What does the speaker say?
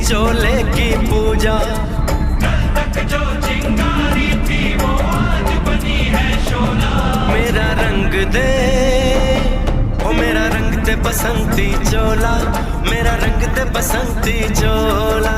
चोले की पूजा। तक जो चिंगारी थी वो आज बनी है शोला। मेरा रंग दे ओ मेरा रंग दे बसंती चोला, मेरा रंग दे बसंती चोला।